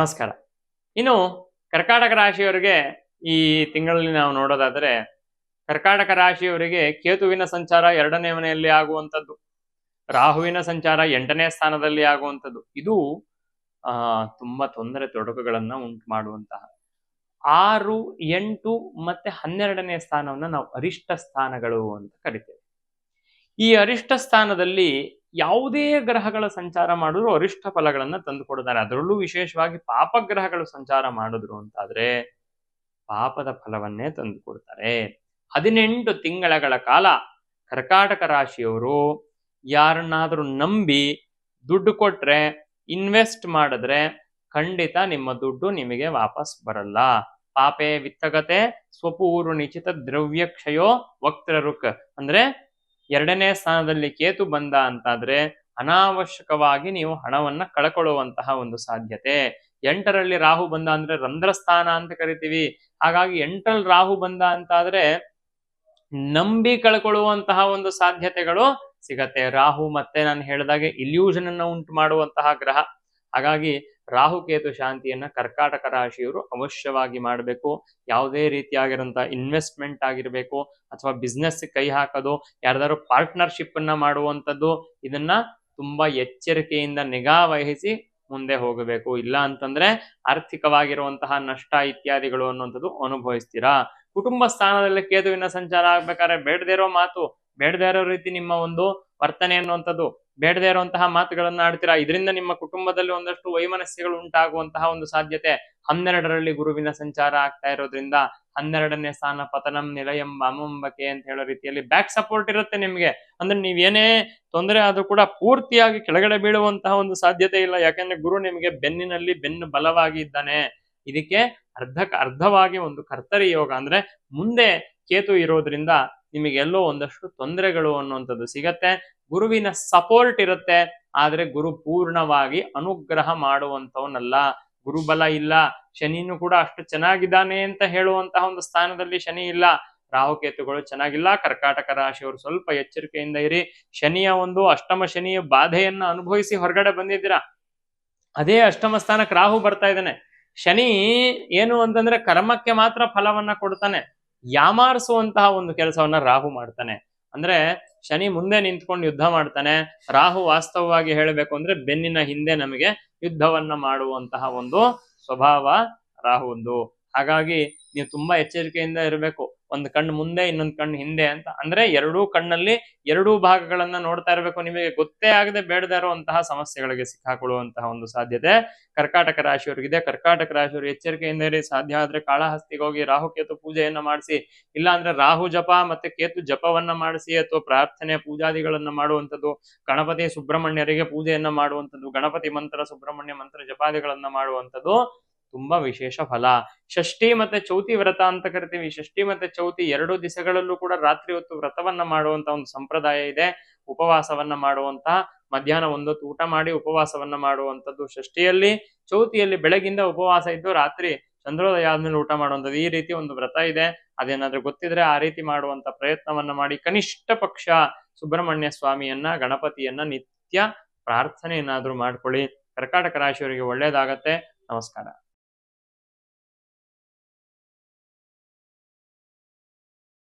ನಮಸ್ಕಾರ. ಇನ್ನು ಕರ್ಕಾಟಕ ರಾಶಿಯವರಿಗೆ ಈ ತಿಂಗಳಲ್ಲಿ ನಾವು ನೋಡೋದಾದ್ರೆ, ಕರ್ಕಾಟಕ ರಾಶಿಯವರಿಗೆ ಕೇತುವಿನ ಸಂಚಾರ 2ನೇ ಮನೆಯಲ್ಲಿ ಆಗುವಂಥದ್ದು, ರಾಹುವಿನ ಸಂಚಾರ 8ನೇ ಸ್ಥಾನದಲ್ಲಿ ಆಗುವಂಥದ್ದು. ಇದು ತುಂಬಾ ತೊಂದರೆ ತೊಡಕುಗಳನ್ನ ಉಂಟು ಮಾಡುವಂತಹ 6, 8 ಮತ್ತೆ 12ನೇ ಸ್ಥಾನವನ್ನ ನಾವು ಅರಿಷ್ಟ ಸ್ಥಾನಗಳು ಅಂತ ಕರಿತೇವೆ. ಈ ಅರಿಷ್ಟ ಸ್ಥಾನದಲ್ಲಿ ಯಾವುದೇ ಗ್ರಹಗಳ ಸಂಚಾರ ಮಾಡಿದ್ರು ಅರಿಷ್ಟ ಫಲಗಳನ್ನ ತಂದು ಕೊಡ್ತಾರೆ. ಅದರಲ್ಲೂ ವಿಶೇಷವಾಗಿ ಪಾಪಗ್ರಹಗಳು ಸಂಚಾರ ಮಾಡಿದ್ರು ಅಂತಾದ್ರೆ ಪಾಪದ ಫಲವನ್ನೇ ತಂದು ಕೊಡ್ತಾರೆ. 18 ತಿಂಗಳ ಕಾಲ ಕರ್ಕಾಟಕ ರಾಶಿಯವರು ಯಾರನ್ನಾದ್ರೂ ನಂಬಿ ದುಡ್ಡು ಕೊಟ್ರೆ, ಇನ್ವೆಸ್ಟ್ ಮಾಡಿದ್ರೆ ಖಂಡಿತ ನಿಮ್ಮ ದುಡ್ಡು ನಿಮಗೆ ವಾಪಸ್ ಬರಲ್ಲ. ಪಾಪೇ ವಿತ್ತಗತೆ ಸ್ವಪೂರ್ವ ನಿಚಿತ ದ್ರವ್ಯಕ್ಷಯೋ ವಕ್ತ್ರರುಕ್ ಅಂದ್ರೆ 2ನೇ ಸ್ಥಾನದಲ್ಲಿ ಕೇತು ಬಂದ ಅಂತಾದ್ರೆ ಅನಾವಶ್ಯಕವಾಗಿ ನೀವು ಹಣವನ್ನ ಕಳ್ಕೊಳ್ಳುವಂತಹ ಒಂದು ಸಾಧ್ಯತೆ. 8ರಲ್ಲಿ ರಾಹು ಬಂದ ಅಂದ್ರೆ ರಂಧ್ರಸ್ಥಾನ ಅಂತ ಕರಿತೀವಿ. ಹಾಗಾಗಿ 8ರಲ್ಲಿ ರಾಹು ಬಂದ ಅಂತಾದ್ರೆ ನಂಬಿ ಕಳ್ಕೊಳ್ಳುವಂತಹ ಒಂದು ಸಾಧ್ಯತೆಗಳು ಸಿಗತ್ತೆ. ರಾಹು ಮತ್ತೆ ನಾನು ಹೇಳಿದಾಗೆ ಇಲ್ಯೂಷನ್ ಅನ್ನ ಉಂಟು ಮಾಡುವಂತಹ ಗ್ರಹ. ಹಾಗಾಗಿ ರಾಹುಕೇತು ಶಾಂತಿಯನ್ನ ಕರ್ಕಾಟಕ ರಾಶಿಯವರು ಅವಶ್ಯವಾಗಿ ಮಾಡಬೇಕು. ಯಾವುದೇ ರೀತಿಯಾಗಿರುವಂತಹ ಇನ್ವೆಸ್ಟ್ಮೆಂಟ್ ಆಗಿರ್ಬೇಕು ಅಥವಾ ಬಿಸ್ನೆಸ್ ಕೈ ಹಾಕೋದು, ಯಾರ್ದಾದ್ರು ಪಾರ್ಟ್ನರ್ಶಿಪ್ ಅನ್ನ ಮಾಡುವಂಥದ್ದು, ಇದನ್ನ ತುಂಬಾ ಎಚ್ಚರಿಕೆಯಿಂದ ನಿಗಾ ವಹಿಸಿ ಮುಂದೆ ಹೋಗಬೇಕು. ಇಲ್ಲ ಅಂತಂದ್ರೆ ಆರ್ಥಿಕವಾಗಿರುವಂತಹ ನಷ್ಟ ಇತ್ಯಾದಿಗಳು ಅನ್ನುವಂಥದ್ದು ಅನುಭವಿಸ್ತೀರಾ. ಕುಟುಂಬ ಸ್ಥಾನದಲ್ಲಿ ಕೇತುವಿನ ಸಂಚಾರ ಆಗ್ಬೇಕಾದ್ರೆ ಬೇಡದೇ ಇರೋ ಮಾತು, ಬೇಡದೇ ಇರೋ ರೀತಿ ನಿಮ್ಮ ಒಂದು ವರ್ತನೆ ಅನ್ನುವಂಥದ್ದು, ಬೇಡದೇ ಇರುವಂತಹ ಮಾತುಗಳನ್ನ ಆಡ್ತೀರಾ. ಇದರಿಂದ ನಿಮ್ಮ ಕುಟುಂಬದಲ್ಲಿ ಒಂದಷ್ಟು ವೈಮನಸ್ಯಗಳು ಉಂಟಾಗುವಂತಹ ಒಂದು ಸಾಧ್ಯತೆ. 12ರಲ್ಲಿ ಗುರುವಿನ ಸಂಚಾರ ಆಗ್ತಾ ಇರೋದ್ರಿಂದ 12ನೇ ಸ್ಥಾನ ಪತನಂ ನಿಲಯಂ ವಾಮಂಬಕೆ ಅಂತ ಹೇಳೋ ರೀತಿಯಲ್ಲಿ ಬ್ಯಾಕ್ ಸಪೋರ್ಟ್ ಇರುತ್ತೆ ನಿಮ್ಗೆ. ಅಂದ್ರೆ ನೀವೇನೇ ತೊಂದರೆ ಆದ್ರೂ ಕೂಡ ಪೂರ್ತಿಯಾಗಿ ಕೆಳಗಡೆ ಬೀಳುವಂತಹ ಒಂದು ಸಾಧ್ಯತೆ ಇಲ್ಲ. ಯಾಕಂದ್ರೆ ಗುರು ನಿಮಗೆ ಬೆನ್ನಿನಲ್ಲಿ ಬೆನ್ನು ಬಲವಾಗಿ ಇದ್ದಾನೆ. ಇದಕ್ಕೆ ಅರ್ಧವಾಗಿ ಒಂದು ಕರ್ತರಿ ಯೋಗ ಅಂದ್ರೆ ಮುಂದೆ ಕೇತು ಇರೋದ್ರಿಂದ ನಿಮಗೆ ಎಲ್ಲೋ ಒಂದಷ್ಟು ತೊಂದರೆಗಳು ಅನ್ನುವಂಥದ್ದು ಸಿಗತ್ತೆ. ಗುರುವಿನ ಸಪೋರ್ಟ್ ಇರುತ್ತೆ, ಆದ್ರೆ ಗುರು ಪೂರ್ಣವಾಗಿ ಅನುಗ್ರಹ ಮಾಡುವಂತವನಲ್ಲ. ಗುರುಬಲ ಇಲ್ಲ, ಶನಿನೂ ಕೂಡ ಅಷ್ಟು ಚೆನ್ನಾಗಿದ್ದಾನೆ ಅಂತ ಹೇಳುವಂತಹ ಒಂದು ಸ್ಥಾನದಲ್ಲಿ ಶನಿ ಇಲ್ಲ. ರಾಹುಕೇತುಗಳು ಚೆನ್ನಾಗಿಲ್ಲ. ಕರ್ಕಾಟಕ ರಾಶಿಯವರು ಸ್ವಲ್ಪ ಎಚ್ಚರಿಕೆಯಿಂದ ಇರಿ. ಶನಿಯ ಒಂದು ಅಷ್ಟಮ ಶನಿಯ ಬಾಧೆಯನ್ನ ಅನುಭವಿಸಿ ಹೊರಗಡೆ ಬಂದಿದ್ದೀರಾ. ಅದೇ ಅಷ್ಟಮ ಸ್ಥಾನಕ್ಕೆ ರಾಹು ಬರ್ತಾ ಇದ್ದಾನೆ. ಶನಿ ಏನು ಅಂತಂದ್ರೆ ಕರ್ಮಕ್ಕೆ ಮಾತ್ರ ಫಲವನ್ನ ಕೊಡ್ತಾನೆ, ಯಾಮಾರಿಸುವಂತಹ ಒಂದು ಕೆಲಸವನ್ನ ರಾಹು ಮಾಡ್ತಾನೆ. ಅಂದ್ರೆ ಶನಿ ಮುಂದೆ ನಿಂತ್ಕೊಂಡು ಯುದ್ಧ ಮಾಡ್ತಾನೆ, ರಾಹು ವಾಸ್ತವವಾಗಿ ಹೇಳಬೇಕು ಅಂದ್ರೆ ಬೆನ್ನಿನ ಹಿಂದೆ ನಮಗೆ ಯುದ್ಧವನ್ನ ಮಾಡುವಂತಹ ಒಂದು ಸ್ವಭಾವ ರಾಹುಂದು. ಹಾಗಾಗಿ ನೀವು ತುಂಬಾ ಎಚ್ಚರಿಕೆಯಿಂದ ಇರಬೇಕು. ಒಂದು ಕಣ್ಣು ಮುಂದೆ ಇನ್ನೊಂದು ಕಣ್ಣು ಹಿಂದೆ ಅಂತ ಅಂದ್ರೆ ಎರಡೂ ಕಣ್ಣಲ್ಲಿ ಎರಡೂ ಭಾಗಗಳನ್ನ ನೋಡ್ತಾ ಇರಬೇಕು. ನಿಮಗೆ ಗೊತ್ತೇ ಆಗದೆ ಬೇಡದೇ ಇರುವಂತಹ ಸಮಸ್ಯೆಗಳಿಗೆ ಸಿಕ್ಕಾಕೊಳ್ಳುವಂತಹ ಒಂದು ಸಾಧ್ಯತೆ ಕರ್ಕಾಟಕ ರಾಶಿಯವರಿಗಿದೆ. ಕರ್ಕಾಟಕ ರಾಶಿಯವರು ಎಚ್ಚರಿಕೆಯಿಂದ ಇರಿ. ಸಾಧ್ಯ ಆದ್ರೆ ಕಾಳಹಸ್ತಿಗೆ ಹೋಗಿ ರಾಹುಕೇತು ಪೂಜೆಯನ್ನ ಮಾಡಿಸಿ, ಇಲ್ಲ ಅಂದ್ರೆ ರಾಹು ಜಪ ಮತ್ತೆ ಕೇತು ಜಪವನ್ನ ಮಾಡಿಸಿ ಅಥವಾ ಪ್ರಾರ್ಥನೆ ಪೂಜಾದಿಗಳನ್ನ ಮಾಡುವಂಥದ್ದು, ಗಣಪತಿ ಸುಬ್ರಹ್ಮಣ್ಯರಿಗೆ ಪೂಜೆಯನ್ನ ಮಾಡುವಂಥದ್ದು, ಗಣಪತಿ ಮಂತ್ರ ಸುಬ್ರಹ್ಮಣ್ಯ ಮಂತ್ರ ಜಪಾದಿಗಳನ್ನ ಮಾಡುವಂಥದ್ದು ತುಂಬಾ ವಿಶೇಷ ಫಲ. ಷಷ್ಠಿ ಮತ್ತೆ ಚೌತಿ ವ್ರತ ಅಂತ ಕರಿತೀವಿ. ಷಷ್ಠಿ ಮತ್ತೆ ಚೌತಿ 2 ದಿವಸಗಳಲ್ಲೂ ಕೂಡ ರಾತ್ರಿ ಹೊತ್ತು ವ್ರತವನ್ನ ಮಾಡುವಂತ ಒಂದು ಸಂಪ್ರದಾಯ ಇದೆ. ಉಪವಾಸವನ್ನ ಮಾಡುವಂತ, ಮಧ್ಯಾಹ್ನ ಒಂದೊತ್ತು ಊಟ ಮಾಡಿ ಉಪವಾಸವನ್ನ ಮಾಡುವಂಥದ್ದು ಷಷ್ಠಿಯಲ್ಲಿ. ಚೌತಿಯಲ್ಲಿ ಬೆಳಗಿಂದ ಉಪವಾಸ ಇದ್ದು ರಾತ್ರಿ ಚಂದ್ರೋದಯ ಆದ್ಮೇಲೆ ಊಟ ಮಾಡುವಂಥದ್ದು, ಈ ರೀತಿ ಒಂದು ವ್ರತ ಇದೆ. ಅದೇನಾದ್ರೂ ಗೊತ್ತಿದ್ರೆ ಆ ರೀತಿ ಮಾಡುವಂತ ಪ್ರಯತ್ನವನ್ನ ಮಾಡಿ. ಕನಿಷ್ಠ ಪಕ್ಷ ಸುಬ್ರಹ್ಮಣ್ಯ ಸ್ವಾಮಿಯನ್ನ, ಗಣಪತಿಯನ್ನ ನಿತ್ಯ ಪ್ರಾರ್ಥನೆ ಏನಾದ್ರೂ ಮಾಡ್ಕೊಳ್ಳಿ. ಕರ್ಕಾಟಕ ರಾಶಿಯವರಿಗೆ ಒಳ್ಳೇದಾಗತ್ತೆ. ನಮಸ್ಕಾರ.